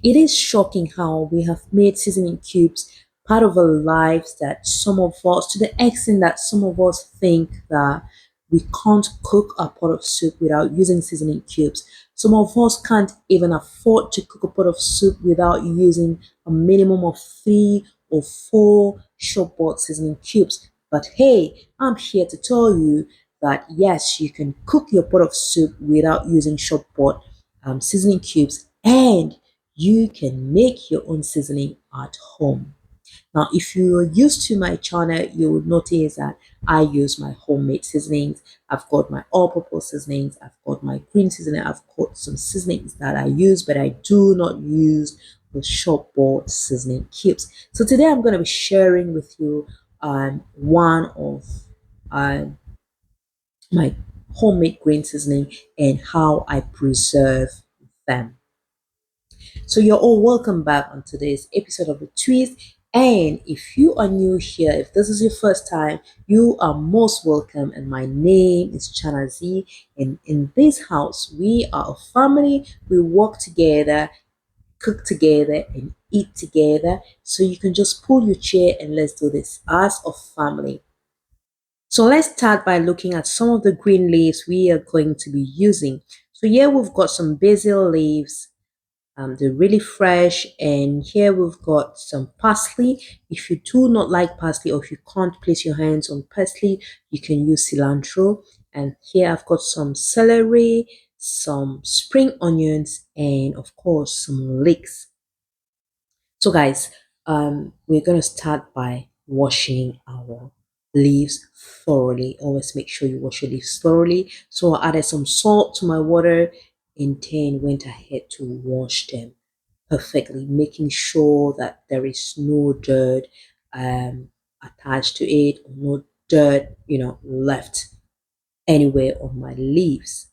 It is shocking how we have made seasoning cubes part of our lives, that some of us, to the extent that some of us think that we can't cook a pot of soup without using seasoning cubes. Some of us can't even afford to cook a pot of soup without using a minimum of 3 or 4 shop bought seasoning cubes. But hey, I'm here to tell you that yes, you can cook your pot of soup without using shop bought seasoning cubes, and you can make your own seasoning at home. Now, if you're used to my channel, you will notice that I use my homemade seasonings. I've got my all-purpose seasonings. I've got my green seasoning. I've got some seasonings that I use, but I do not use the shop-bought seasoning cubes. So today I'm going to be sharing with you one of um, my homemade green seasoning and how I preserve them. So you're all welcome back on today's episode of The Twist. And if you are new here, if this is your first time, you are most welcome. And my name is Chana Z. And in this house, we are a family. We work together, cook together, and eat together. So you can just pull your chair and let's do this as a family. So let's start by looking at some of the green leaves we are going to be using. So here we've got some basil leaves, they're really fresh. And here we've got some parsley. If you do not like parsley, or if you can't place your hands on parsley, you can use cilantro. And here I've got some celery, some spring onions, and of course some leeks. So guys, we're going to start by washing our leaves thoroughly. Always make sure you wash your leaves thoroughly. So I added some salt to my water and then went ahead to wash them perfectly, making sure that there is no dirt attached to it, or no dirt, left anywhere on my leaves.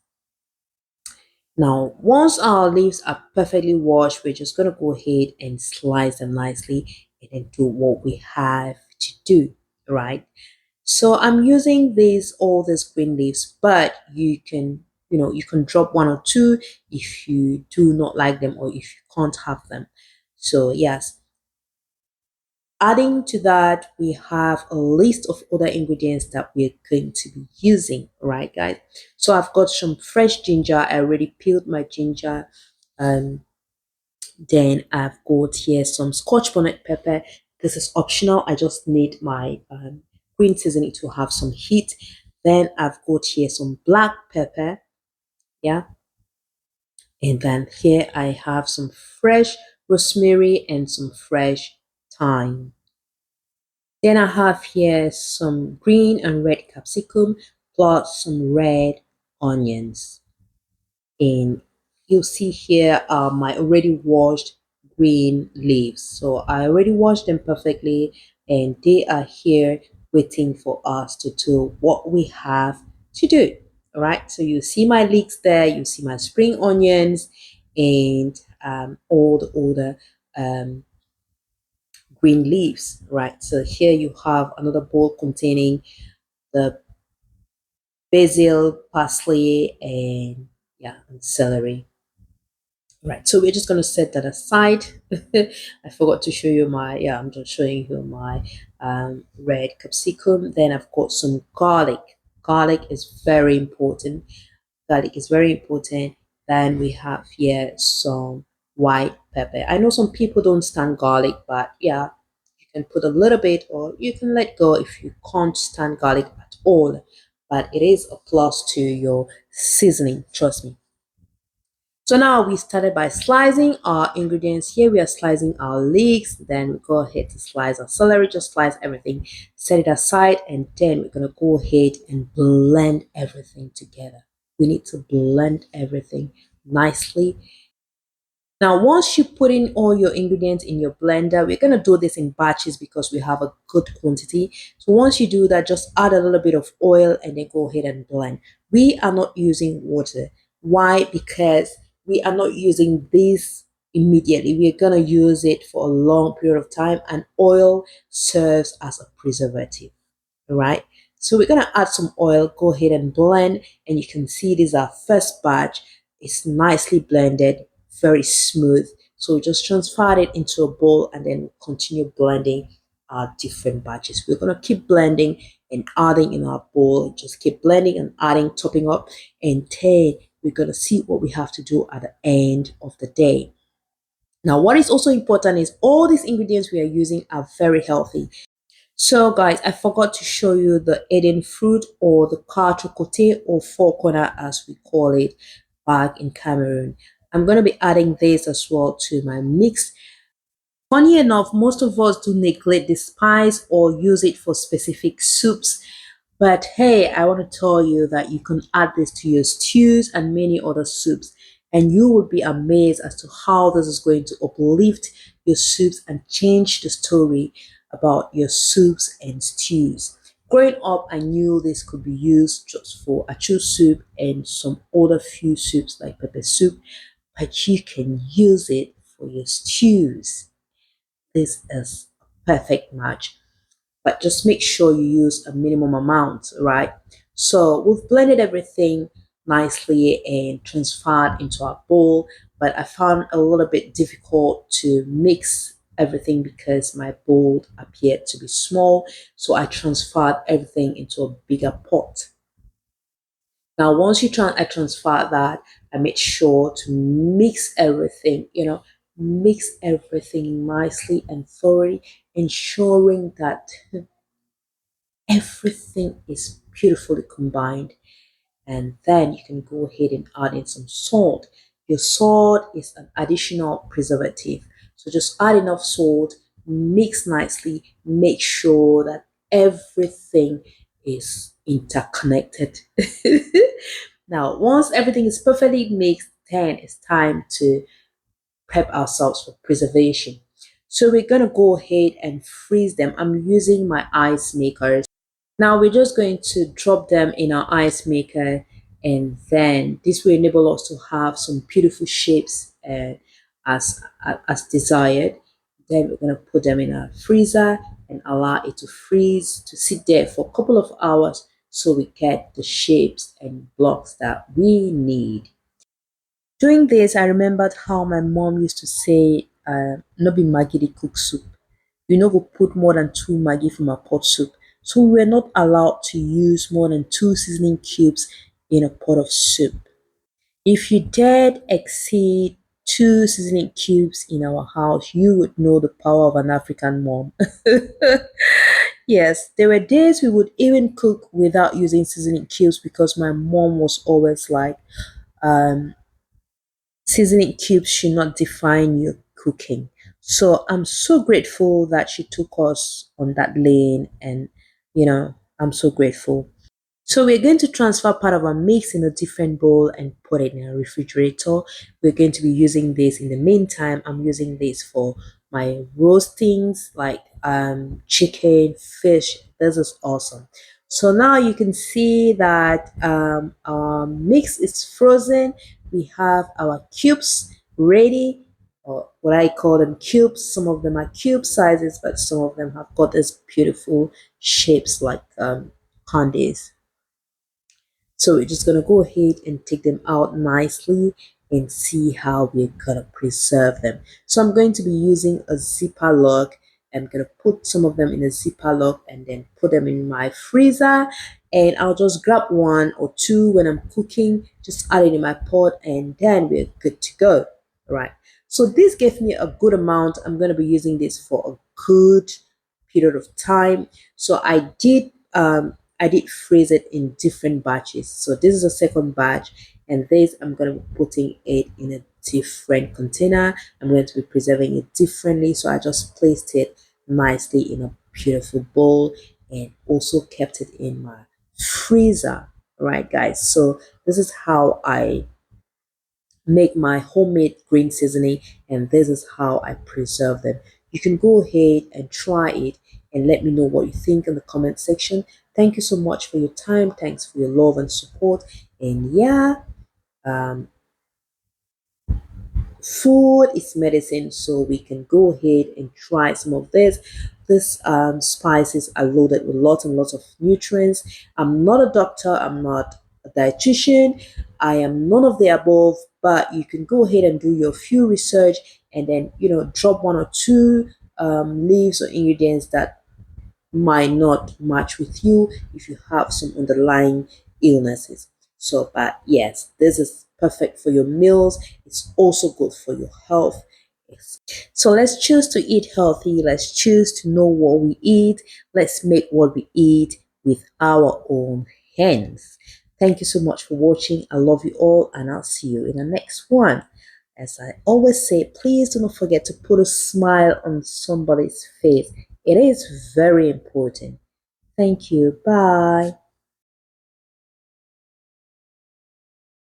Now, once our leaves are perfectly washed, we're just going to go ahead and slice them nicely and then do what we have to do, right? So I'm using all these green leaves, but you can drop 1 or 2 if you do not like them or if you can't have them. So yes, adding to that, we have a list of other ingredients that we're going to be using, right, guys? So I've got some fresh ginger. I already peeled my ginger. Um, then I've got here some Scotch bonnet pepper. This is optional. I just need my green seasoning to have some heat. Then I've got here some black pepper. Yeah. And then here I have some fresh rosemary and some fresh thyme. Then I have here some green and red capsicum plus some red onions. And you'll see here my already washed green leaves. So I already washed them perfectly and they are here waiting for us to do what we have to do. All right, so you see my leeks there, you see my spring onions and all the other um, green leaves, right? So here you have another bowl containing the basil, parsley, and yeah, and celery. Right, so we're just going to set that aside. I forgot to show you I'm just showing you my red capsicum. Then I've got some garlic. Garlic is very important. Garlic is very important. Then we have here some white pepper. I know some people don't stand garlic, but yeah, you can put a little bit or you can let go if you can't stand garlic at all. But it is a plus to your seasoning, trust me. So now we started by slicing our ingredients. Here we are slicing our leeks. Then we go ahead to slice our celery. Just slice everything, set it aside, and then we're gonna go ahead and blend everything together. We need to blend everything nicely. Now, once you put in all your ingredients in your blender, we're gonna do this in batches because we have a good quantity. So once you do that, just add a little bit of oil and then go ahead and blend. We are not using water. Why? Because we are not using this immediately. We're gonna use it for a long period of time, and oil serves as a preservative. All right. So we're gonna add some oil, go ahead and blend, and you can see this is our first batch. It's nicely blended, very smooth. So we just transferred it into a bowl and then continue blending our different batches. We're gonna keep blending and adding in our bowl, just keep blending and adding, topping up, and then we're gonna see what we have to do at the end of the day. Now, what is also important is all these ingredients we are using are very healthy. So guys, I forgot to show you the Eden fruit or the Kachokote or four corner as we call it back in Cameroon. I'm going to be adding this as well to my mix. Funny enough, most of us do neglect the spice or use it for specific soups. But hey, I want to tell you that you can add this to your stews and many other soups, and you will be amazed as to how this is going to uplift your soups and change the story about your soups and stews. Growing up, I knew this could be used just for achu soup and some other few soups like pepper soup, but you can use it for your stews. This is a perfect match, but just make sure you use a minimum amount, right? So we've blended everything nicely and transferred into our bowl, but I found a little bit difficult to mix everything because my bowl appeared to be small. So I transferred everything into a bigger pot. Now, once I transfer that, I made sure to mix everything, mix everything nicely and thoroughly, ensuring that everything is beautifully combined. And then you can go ahead and add in some salt. Your salt is an additional preservative. So just add enough salt, mix nicely, make sure that everything is interconnected. Now, once everything is perfectly mixed, then it's time to prep ourselves for preservation. So we're gonna go ahead and freeze them. I'm using my ice makers. Now we're just going to drop them in our ice maker, and then this will enable us to have some beautiful shapes as desired. Then we're going to put them in our freezer and allow it to freeze to sit there for a couple of hours so we get the shapes and blocks that we need. Doing this, I remembered how my mom used to say, "No be Maggie dey cook soup. You know, go put more than two Maggie from a pot soup." So we were not allowed to use more than two seasoning cubes in a pot of soup. If you dared exceed two seasoning cubes in our house, you would know the power of an African mom. Yes, there were days we would even cook without using seasoning cubes because my mom was always like, um, seasoning cubes should not define your cooking. So I'm so grateful that she took us on that lane, and I'm so grateful. So we're going to transfer part of our mix in a different bowl and put it in a refrigerator. We're going to be using this in the meantime. I'm using this for my roastings like chicken, fish. This is awesome. So now you can see that our mix is frozen. We have our cubes ready, or what I call them cubes. Some of them are cube sizes, but some of them have got this beautiful shapes like candies. So we're just gonna go ahead and take them out nicely and see how we're gonna preserve them. So I'm going to be using a Ziploc. I'm gonna put some of them in a Ziploc and then put them in my freezer. And I'll just grab one or two when I'm cooking, just add it in my pot, and then we're good to go. All right. So this gave me a good amount. I'm gonna be using this for a good period of time. So I did freeze it in different batches. So this is a second batch, and this I'm going to be putting it in a different container. I'm going to be preserving it differently. So I just placed it nicely in a beautiful bowl and also kept it in my freezer. All right, guys. So this is how I make my homemade green seasoning, and this is how I preserve them. You can go ahead and try it and let me know what you think in the comment section. Thank you so much for your time. Thanks for your love and support. And yeah, um, food is medicine, so we can go ahead and try some of this. These spices are loaded with lots and lots of nutrients. I'm not a doctor, I'm not a dietitian, I am none of the above, but you can go ahead and do your few research and then drop one or two leaves or ingredients that might not match with you if you have some underlying illnesses. So, but yes, this is perfect for your meals. It's also good for your health. Yes. So let's choose to eat healthy. Let's choose to know what we eat. Let's make what we eat with our own hands. Thank you so much for watching. I love you all, and I'll see you in the next one. As I always say, please do not forget to put a smile on somebody's face. It is very important. Thank you. Bye.